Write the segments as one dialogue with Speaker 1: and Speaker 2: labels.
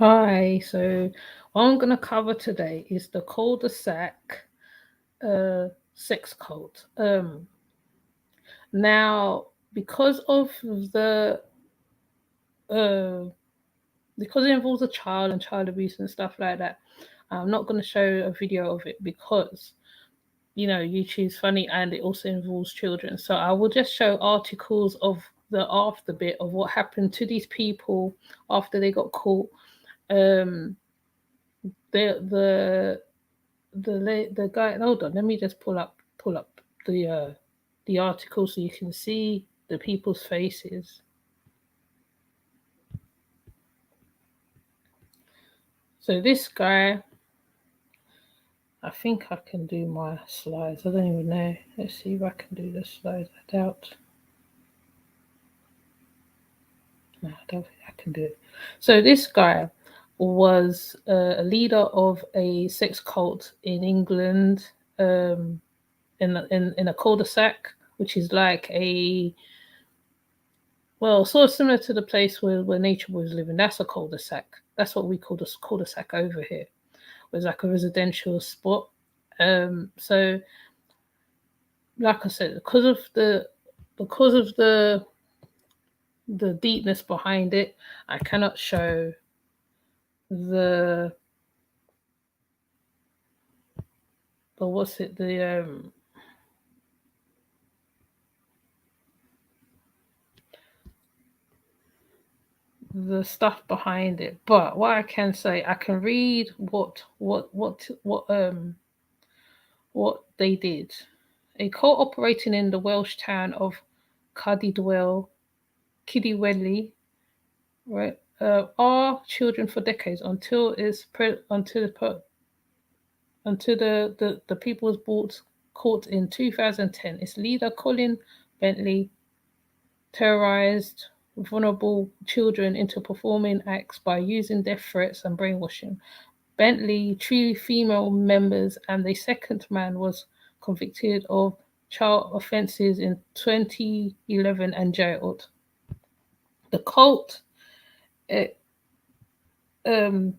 Speaker 1: Hi, so what I'm going to cover today is the cul-de-sac sex cult. Now, because of the uh, because it involves a child and child abuse and stuff like that, I'm not going to show a video of it because YouTube's funny and it also involves children. So I will just show articles of the after bit of what happened to these people after they got caught. Um, the the guy. Hold on, let me just pull up the article so you can see the people's faces. So this guy, I think I can do my slides. I don't even know. Let's see if I can do the slides. I doubt. No, I don't think I can do it. So this guy was a leader of a sex cult in England, in a cul-de-sac, which is like a well, sort of similar to the place where Nature was living. That's a cul-de-sac. That's what we call the cul-de-sac over here. It was like a residential spot. So like I said, because of the deepness behind it, I cannot show the the what's it the stuff behind it. But what I can say, I can read what they did. A cult operating in the Welsh town of Cardydwell, Kiddiwelly, right, are children for decades until the people was brought caught in 2010. Its leader Colin Bentley terrorized vulnerable children into performing acts by using death threats and brainwashing. Bentley, three female members, and the second man was convicted of child offences in 2011 and jailed. The cult uh, um,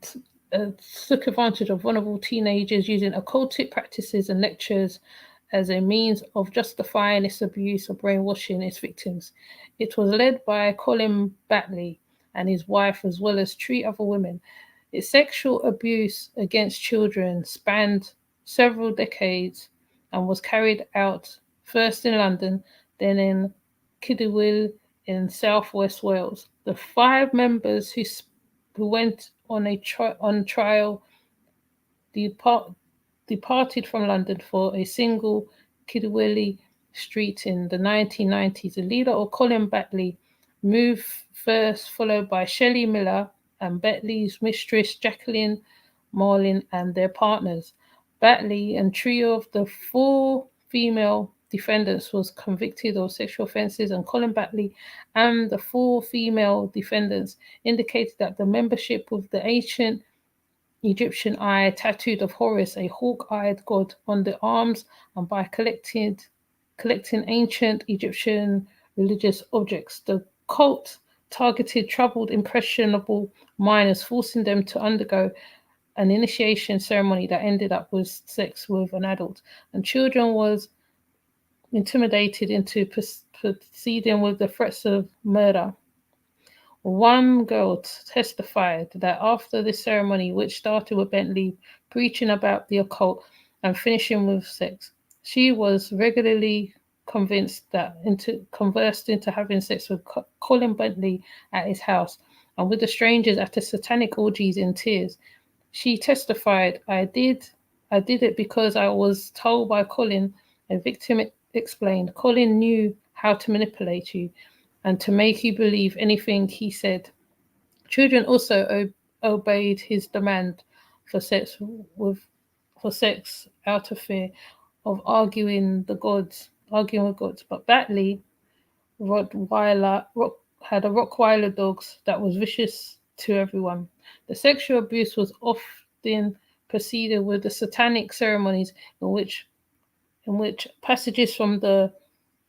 Speaker 1: took advantage of vulnerable teenagers using occultic practices and lectures as a means of justifying its abuse or brainwashing its victims. It was led by Colin Batley and his wife, as well as three other women. Its sexual abuse against children spanned several decades and was carried out first in London, then in Kidderwell in southwest Wales. The five members who went on on trial depart, departed from London for a single Kidwelly street in the 1990s. The leader of Colin Batley moved first, followed by Shelley Miller and Batley's mistress Jacqueline Marlin and their partners. Batley and trio of the four female defendants was convicted of sexual offences, and Colin Batley and the four female defendants indicated that the membership of the ancient Egyptian eye tattooed of Horus, a hawk-eyed god, on the arms, and by collecting ancient Egyptian religious objects. The cult targeted troubled, impressionable minors, forcing them to undergo an initiation ceremony that ended up with sex with an adult, and children was intimidated into proceeding with the threats of murder. One girl testified that after this ceremony, which started with Bentley preaching about the occult and finishing with sex, she was regularly conversed into having sex with Colin Bentley at his house and with the strangers at the satanic orgies in tears. She testified, I did it because I was told by Colin," a victim explained. "Colin knew how to manipulate you and to make you believe anything he said." Children also obeyed his demand for sex with for sex out of fear of arguing with gods. But Batley had a Rottweiler dogs that was vicious to everyone. The sexual abuse was often preceded with the satanic ceremonies in which passages from the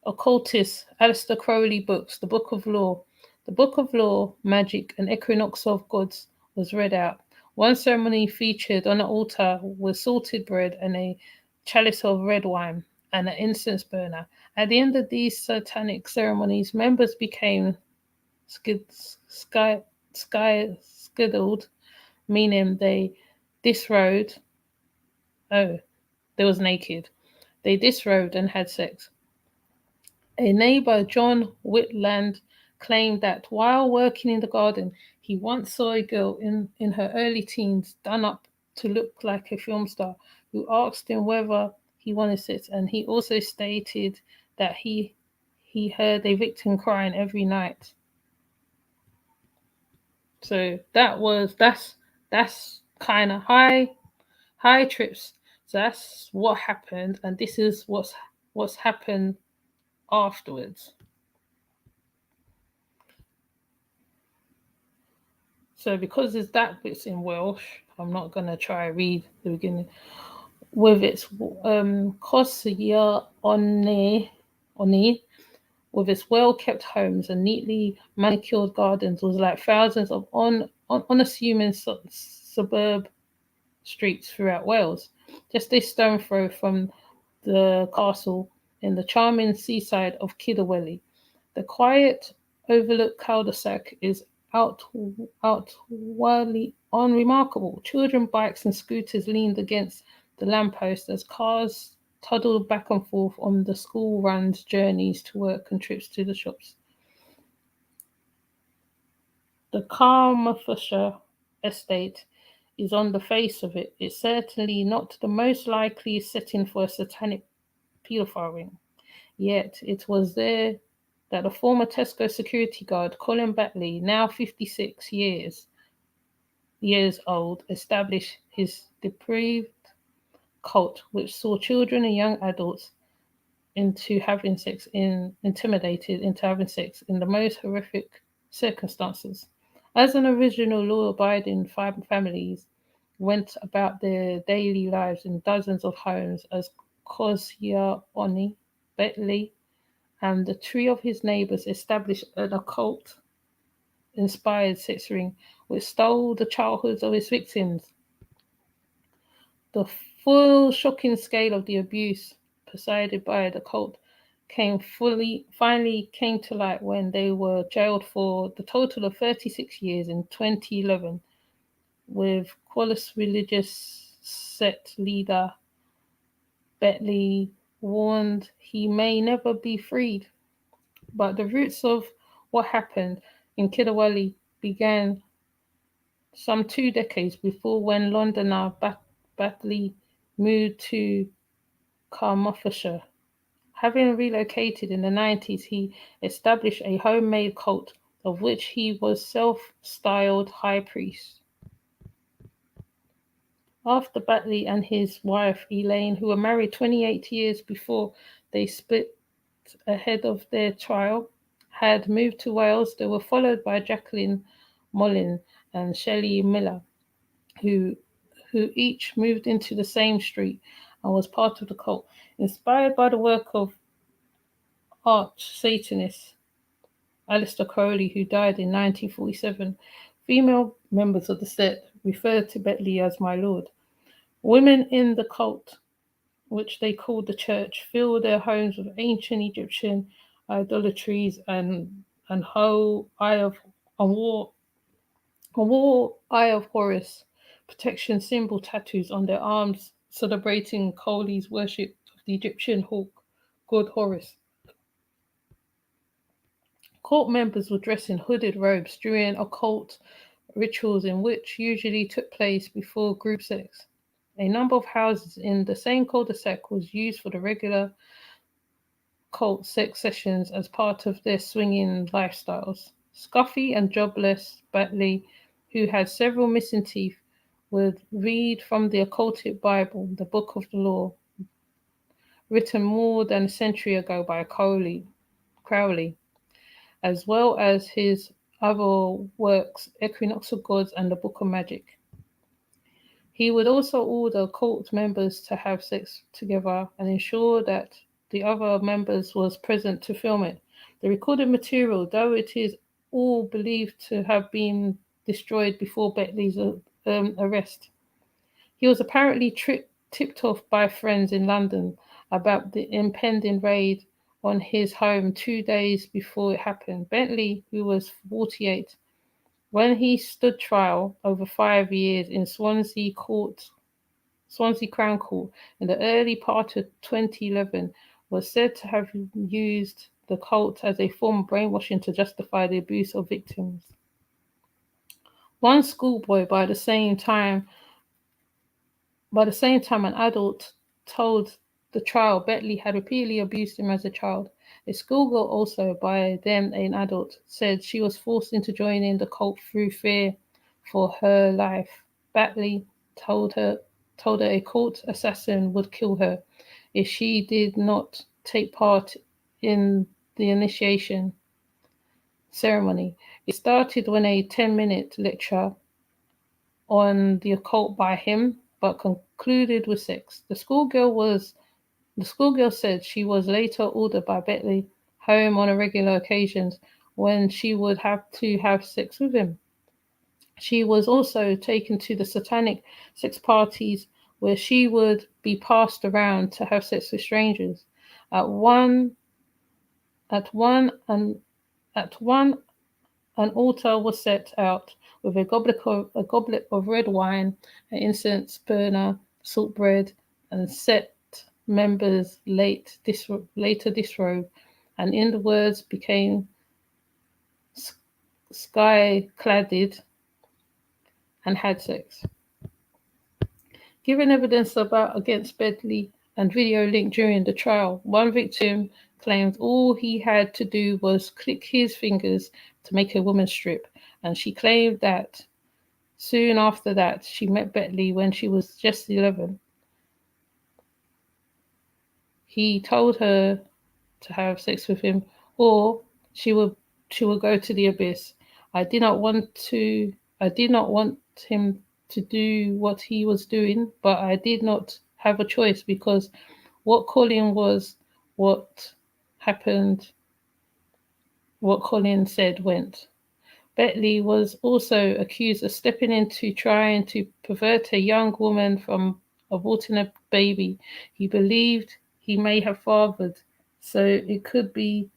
Speaker 1: occultist Aleister Crowley books, The Book of Law, Magic, and Equinox of Gods was read out. One ceremony featured on the altar was salted bread and a chalice of red wine and an incense burner. At the end of these satanic ceremonies, members became skidled, meaning they disrobed. Oh, they was naked. They disrobed and had sex. A neighbor, John Whitland, claimed that while working in the garden, he once saw a girl in her early teens done up to look like a film star who asked him whether he wanted sex, and he also stated that he heard a victim crying every night. So that's kind of high trips. So that's what happened, and this is what's happened afterwards. So because it's that bit's in Welsh, I'm not gonna try read the beginning. With its Cossia Oni, with its well-kept homes and neatly manicured gardens, was like thousands of unassuming suburb streets throughout Wales. Just a stone throw from the castle in the charming seaside of Kidderwelly. The quiet, overlooked cul-de-sac is outwardly unremarkable. Children, bikes, and scooters leaned against the lamppost as cars toddled back and forth on the school runs, journeys to work, and trips to the shops. The Carmarthenshire estate is, on the face of it, is certainly not the most likely setting for a satanic paedophile ring. Yet it was there that the former Tesco security guard, Colin Batley, now 56 years old, established his depraved cult, which saw children and young adults intimidated into having sex in the most horrific circumstances. As an original law-abiding families went about their daily lives in dozens of homes as Cossia Oni, Betley, and the three of his neighbors established an occult inspired sex ring which stole the childhoods of his victims. The full shocking scale of the abuse presided by the cult finally came to light when they were jailed for the total of 36 years in 2011, with Qualis religious sect leader Betley warned he may never be freed. But the roots of what happened in Kidderwelly began some 2 decades before, when Londoner Batley moved to Carmarthenshire. Having relocated in the 90s, he established a homemade cult of which he was self-styled high priest. After Batley and his wife Elaine, who were married 28 years before they split ahead of their trial, had moved to Wales, they were followed by Jacqueline Mullin and Shelley Miller, who each moved into the same street and was part of the cult. Inspired by the work of arch Satanist Aleister Crowley, who died in 1947, female members of the sect referred to Betley as "my lord." Women in the cult, which they called the church, filled their homes with ancient Egyptian idolatries and whole eye of a wore Eye of Horus protection symbol tattoos on their arms, celebrating Crowley's worship of the Egyptian hawk god Horus. Cult members would dress in hooded robes during occult rituals, in which usually took place before group sex. A number of houses in the same cul-de-sac was used for the regular cult sex sessions as part of their swinging lifestyles. Scuffy and jobless Batley, who had several missing teeth, would read from the occultic Bible, the Book of the Law, written more than a century ago by Crowley, as well as his other works, Equinox of Gods and the Book of Magic. He would also order cult members to have sex together and ensure that the other members was present to film it. The recorded material, though it is all believed to have been destroyed before Bentley's arrest. He was apparently tipped off by friends in London about the impending raid on his home 2 days before it happened. Bentley, who was 48, when he stood trial over 5 years in Swansea Crown Court in the early part of 2011, was said to have used the cult as a form of brainwashing to justify the abuse of victims. One schoolboy, by the same time, an adult told the trial Bentley had repeatedly abused him as a child. A schoolgirl, also by then an adult, said she was forced into joining the cult through fear for her life. Bentley told her a cult assassin would kill her if she did not take part in the initiation ceremony. It started when a 10-minute lecture on the occult by him, but concluded with sex. The schoolgirl said she was later ordered by Bentley home on a regular occasions when she would have to have sex with him. She was also taken to the satanic sex parties where she would be passed around to have sex with strangers. At one, an altar was set out with a goblet of red wine, an incense burner, salt bread, and set members later disrobe, and in the words became sky-cladded and had sex. Given evidence against Bentley and video linked during the trial, one victim claimed all he had to do was click his fingers to make a woman strip, and she claimed that soon after that she met Bentley when she was just 11. He told her to have sex with him, or she would go to the abyss. I did not want him to do what he was doing, but I did not have a choice because what Colin said went. Bentley was also accused of stepping into trying to pervert a young woman from aborting a baby he believed he may have fathered, so it could be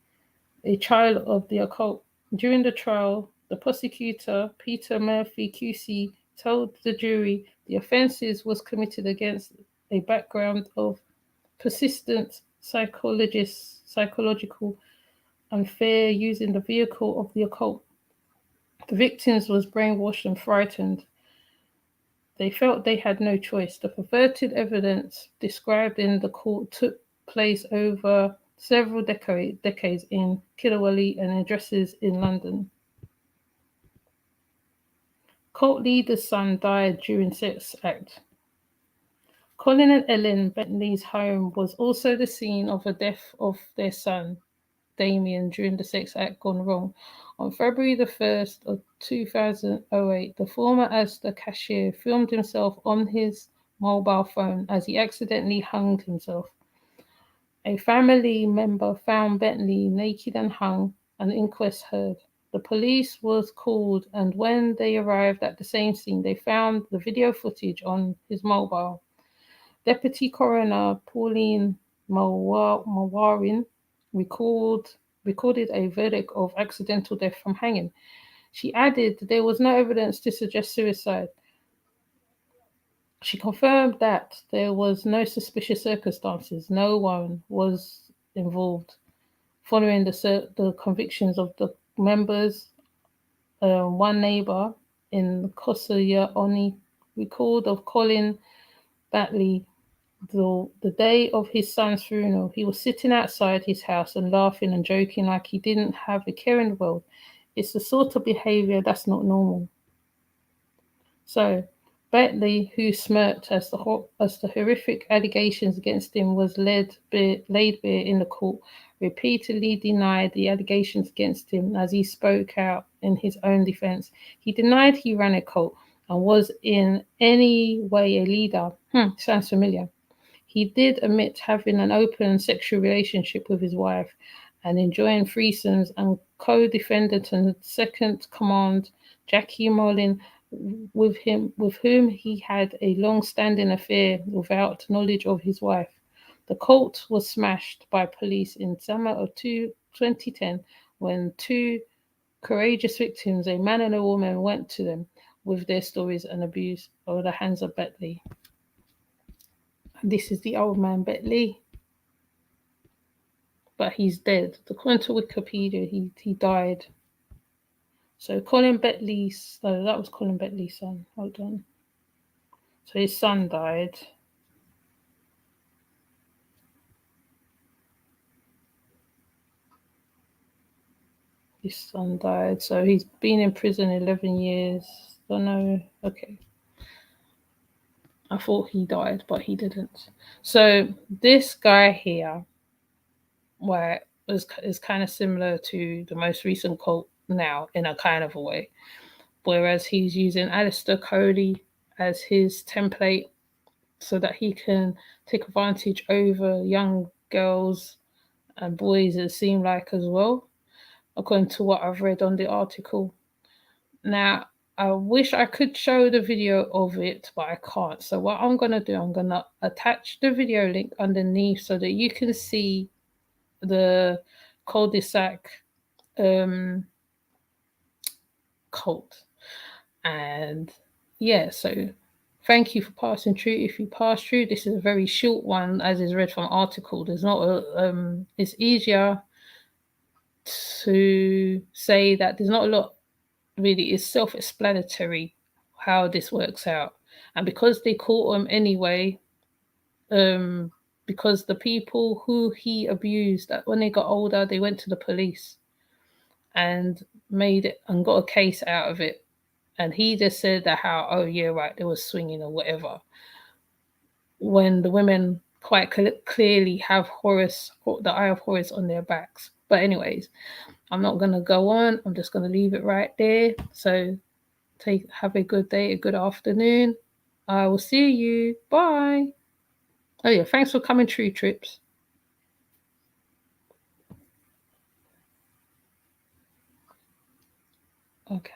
Speaker 1: a child of the occult. During the trial, the prosecutor, Peter Murphy QC, told the jury the offences was committed against a background of persistent psychological unfair using the vehicle of the occult. The victims was brainwashed and frightened. They felt they had no choice. The perverted evidence described in the court took place over several decades in Kidderwelly and addresses in London. Cult leader's son died during sex act. Colin and Ellen Bentley's home was also the scene of the death of their son, Damien, during the sex act gone wrong. On February the 1st of 2008, the former Asda cashier filmed himself on his mobile phone as he accidentally hung himself. A family member found Bentley naked and hung, an inquest heard. The police was called, and when they arrived at the same scene, they found the video footage on his mobile. Deputy Coroner Pauline Mawarin recorded a verdict of accidental death from hanging. She added there was no evidence to suggest suicide. She confirmed that there was no suspicious circumstances. No one was involved. Following the convictions of the members, one neighbour in Kosoya Oni recalled of Colin Bentley the day of his son's funeral. He was sitting outside his house and laughing and joking like he didn't have a care in the world. It's the sort of behaviour that's not normal. So, Bentley, who smirked as the horrific allegations against him was laid bare in the court, repeatedly denied the allegations against him as he spoke out in his own defence. He denied he ran a cult and was in any way a leader. Sounds familiar. He did admit having an open sexual relationship with his wife and enjoying threesomes and co-defendant and second command Jackie Mullin, with whom he had a long-standing affair without knowledge of his wife. The cult was smashed by police in summer of 2010 when two courageous victims, a man and a woman, went to them with their stories and abuse over the hands of Bentley. And this is the old man, Bentley. But he's dead. According to Wikipedia, he died. So Colin Bentley's, no, that was Colin Bentley's son. Hold on. So his son died. His son died. So he's been in prison 11 years. Don't know. Okay. I thought he died, but he didn't. So this guy here, where is kind of similar to the most recent cult now in a kind of a way. Whereas he's using Aleister Crowley as his template so that he can take advantage over young girls and boys, it seemed like, as well, according to what I've read on the article. Now, I wish I could show the video of it, but I can't. So what I'm going to do, I'm going to attach the video link underneath so that you can see the cul-de-sac cult. And yeah, so thank you for passing through. If you pass through, this is a very short one, as is read from article. There's not a it's easier to say that there's not a lot really. It's self-explanatory how this works out. And because they caught him anyway, because the people who he abused, when they got older, they went to the police and made it and got a case out of it. And he just said that how, oh yeah, right, they were swinging or whatever. When the women quite clearly have Horus, the Eye of Horus on their backs. But anyways, I'm not going to go on. I'm just going to leave it right there. So have a good day, a good afternoon. I will see you. Bye. Oh yeah, thanks for coming through, Trips. Okay.